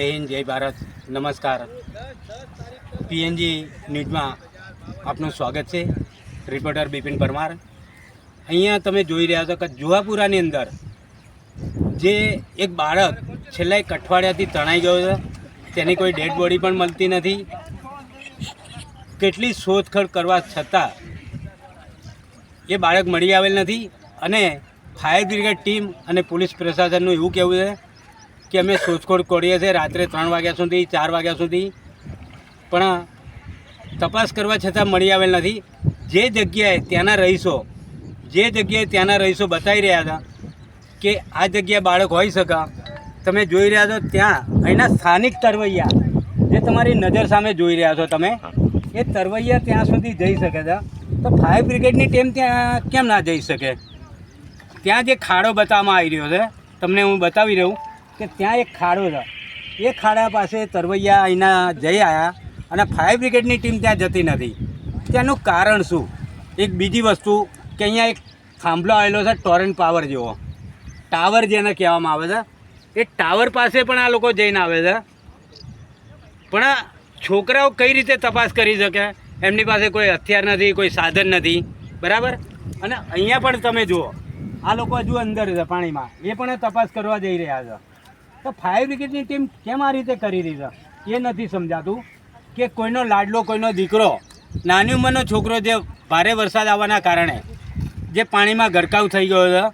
જય હિન્દ, જય ભારત, નમસ્કાર. પીએનજી ન્યૂઝમાં આપનું સ્વાગત છે. રિપોર્ટર બિપિન પરમાર. અહીંયા તમે જોઈ રહ્યા છો કે જુહાપુરાની અંદર જે એક બાળક છેલ્લા એક અઠવાડિયાથી તણાઈ ગયો છે, તેની કોઈ ડેડ બોડી પણ મળતી નથી. કેટલી શોધખોળ કરવા છતાં એ બાળક મળી આવેલ નથી. અને ફાયર બ્રિગેડ ટીમ અને પોલીસ પ્રશાસનનું એવું કહેવું છે કે અમે શોધખોળ કરીએ છીએ રાત્રે 3 વાગ્યા સુધી, 4 વાગ્યા સુધી, પણ તપાસ કરવા છતાં મળી આવેલ નથી. જે જગ્યાએ ત્યાંના રહીશો બતાવી રહ્યા હતા કે આ જગ્યાએ બાળક હોઈ શકે, તમે જોઈ રહ્યા છો ત્યાં અહીંના સ્થાનિક તરવૈયા જે તમારી નજર સામે જોઈ રહ્યા છો તમે, એ તરવૈયા ત્યાં સુધી જઈ શકે છે, તો ફાયર બ્રિગેડની ટીમ ત્યાં કેમ ના જઈ શકે? ત્યાં જે ખાડો બતાવવામાં આવી રહ્યો છે, તમને હું બતાવી રહ્યું કે ત્યાં એક ખાડો છે. એ ખાડા પાસે તરવૈયા અહીંના જઈ આવ્યા અને ફાયર બ્રિગેડની ટીમ ત્યાં જતી નથી. તેનું કારણ શું? એક બીજી વસ્તુ કે અહીંયા એક થાંભલો આવેલો છે, ટોરેન્ટ પાવર જેવો, ટાવર જેને કહેવામાં આવે છે. એ ટાવર પાસે પણ આ લોકો જઈને આવે છે, પણ છોકરાઓ કઈ રીતે તપાસ કરી શકે? એમની પાસે કોઈ હથિયાર નથી, કોઈ સાધન નથી, બરાબર? અને અહીંયા પણ તમે જુઓ, આ લોકો હજુ અંદર છે પાણીમાં, એ પણ તપાસ કરવા જઈ રહ્યા છે. તો ફાયર બ્રિગેડની ટીમ કેમ આ રીતે કરી રહી છે એ નથી સમજાતું. કે કોઈનો લાડલો, કોઈનો દીકરો, નાની ઉંમરનો છોકરો જે ભારે વરસાદ આવવાના કારણે જે પાણીમાં ગરકાવ થઈ ગયો છે,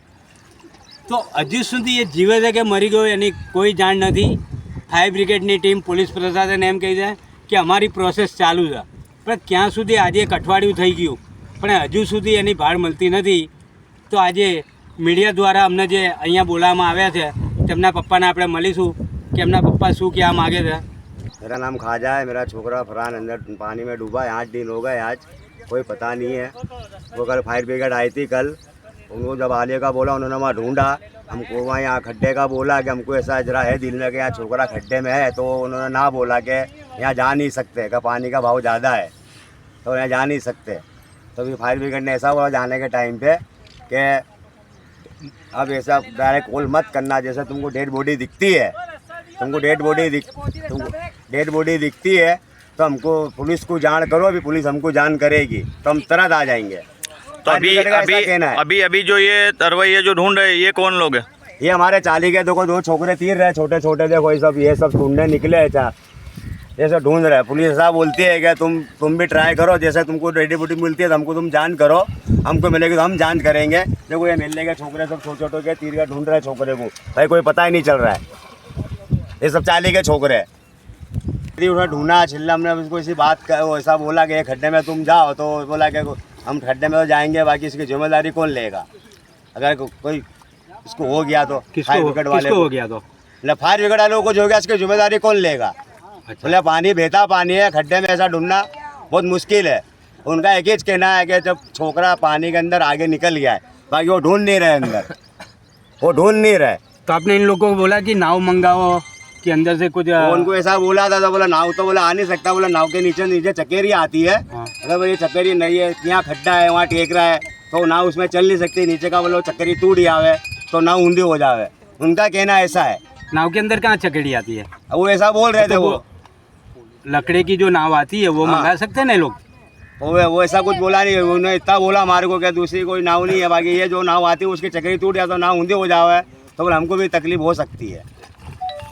તો હજુ સુધી એ જીવે છે કે મરી ગયો એની કોઈ જાણ નથી. ફાયર બ્રિગેડની ટીમ, પોલીસ પ્રશાસન એમ કહી છે કે અમારી પ્રોસેસ ચાલુ છે, પણ ક્યાં સુધી? આજે એક અઠવાડિયું થઈ ગયું પણ હજુ સુધી એની ભાળ મળતી નથી. તો આજે મીડિયા દ્વારા અમને જે અહીંયા બોલાવવામાં આવ્યા છે, તેમના પપ્પાને આપણે મળીશું કે એમના પપ્પા શું કહેવા માગે છે. मेरा नाम खाजा है, मेरा छोकरा फरहान अंदर पानी में डूबा है. 8 दिन हो गए आज, कोई पता नहीं है. वो कल फायर ब्रिगेड आई थी, कल उनको जब आने का बोला, उन्होंने वहाँ ढूंढा. हमको वहाँ यहाँ खड्डे का बोला कि हमको ऐसा जरा है दिल में कि यहाँ छोकरा खड्डे में है, तो उन्होंने ना बोला कि यहाँ जा नहीं सकते, कि पानी का भाव ज़्यादा है तो यहाँ जा नहीं सकते. तो फिर फायर ब्रिगेड ने ऐसा बोला जाने के टाइम पे कि अब ऐसा डायरेक्ट कॉल मत करना. जैसे तुमको डेड बॉडी दिखती है, तुमको डेड बॉडी दिखती है तो हमको पुलिस को जान करो. अभी पुलिस हमको जान करेगी तो हम तुरंत आ जाएंगे. तो अभी जो ये तरवैये जो ढूंढ रहे हैं, ये कौन लोग हैं? ये हमारे चाली के देखो 2 छोकरे तीर रहे, छोटे छोटे देखो, ये सब ढूंढने निकले हैं. ये सब ढूंढ रहे हैं. पुलिस साहब बोलती है कि तुम भी ट्राई करो, जैसे तुमको डेड बॉडी मिलती है तो हमको तुम जान करो, हमको मिलेगी तो हम जान करेंगे. देखो ये मिलने के छोकरे सब छोटे छोटे तीर का ढूंढ रहे हैं छोकरे को, भाई कोई पता ही नहीं चल रहा है. ये सब चाली के छोकरे हैं. उन्होंने ढूंढा, छिल्ला हमने उसको इसी बात का वो ऐसा बोला कि खड्डे में तुम जाओ, तो बोला कि हम खड्डे में तो जाएंगे, बाकी इसकी जिम्मेदारी कौन लेगा? अगर कोई इसको हो गया तो फायर ब्रिगेड वाले हो गया तो फायर ब्रिगेड वालों को जो हो गया, इसकी जिम्मेदारी कौन लेगा? बोले पानी बहता पानी है, खड्डे में ऐसा ढूंढना बहुत मुश्किल है. उनका एक ही कहना है कि जब छोकरा पानी के अंदर आगे निकल गया है, बाकी वो ढूंढ नहीं रहे अंदर, वो ढूंढ नहीं रहे. तो आपने इन लोगों को बोला कि नाव मंगाओ कि अंदर से कुछ उनको ऐसा बोला था, तो बोला नाव तो बोला आ नहीं सकता. बोला नाव के नीचे चकेरी आती है, अगर ये चकेरी नहीं है, यहाँ खड्डा है, वहाँ टेक रहा है, तो नाव उसमें चल नहीं सकती. नीचे का बोलो चकेरी टूट जावे तो नाव ऊंधी हो जावे. उनका कहना ऐसा है. नाव के अंदर कहाँ चकेड़ी आती है? वो ऐसा बोल रहे थे. वो लकड़े की जो नाव आती है वो मंगा सकते हैं ना लोग. वो ऐसा कुछ बोला नहीं. उन्होंने इतना बोला हमारे को कि दूसरी कोई नाव नहीं है, बाकी ये जो नाव आती है उसकी चकेरी टूट जाए तो नाव ऊंधी हो जावे, तो बोला हमको भी तकलीफ हो सकती है.